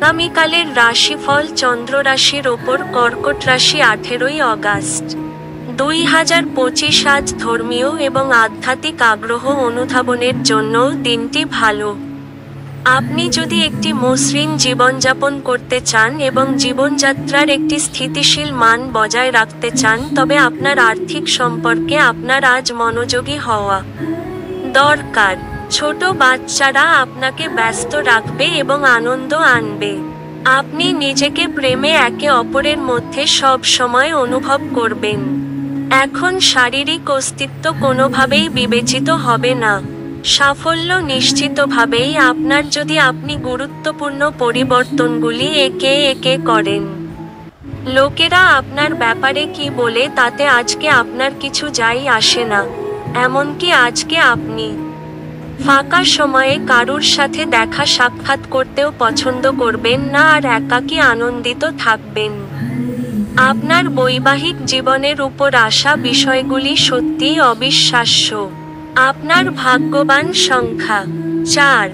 আগামীকালের রাশিফল চন্দ্র রাশির ওপর কর্কট রাশি 18ই অগাস্ট 2025। আজ ধর্মীয় এবং আধ্যাত্মিক আগ্রহ অনুধাবনের জন্য দিনটি ভালো। আপনি যদি একটি মসৃণ জীবনযাপন করতে চান এবং জীবনযাত্রার একটি স্থিতিশীল মান বজায় রাখতে চান, তবে আপনার আর্থিক সম্পর্কে আপনার আজ মনোযোগী হওয়া দরকার। ছোট বাচ্চারা আপনাকে ব্যস্ত রাখবে এবং আনন্দ আনবে। আপনি নিজেকে প্রেমে একে অপরের মধ্যে সব সময় অনুভব করবেন। এখন শারীরিক অস্তিত্ব কোনোভাবেই বিবেচিত হবে না। সাফল্য নিশ্চিতভাবেই আপনার যদি আপনি গুরুত্বপূর্ণ পরিবর্তনগুলি একে একে করেন। লোকেরা আপনার ব্যাপারে কি বলে তাতে আজকে আপনার কিছু যায় আসে না। এমনকি আজকে আপনি ফাঁকা সময়ে কারুর সাথে দেখা সাক্ষাৎ করতেও পছন্দ করবেন না আর একাকী আনন্দিত থাকবেন। আপনার বৈবাহিক জীবনের উপর আসা বিষয়গুলি সত্যিই অবিশ্বাস্য। আপনার ভাগ্যবান সংখ্যা 4।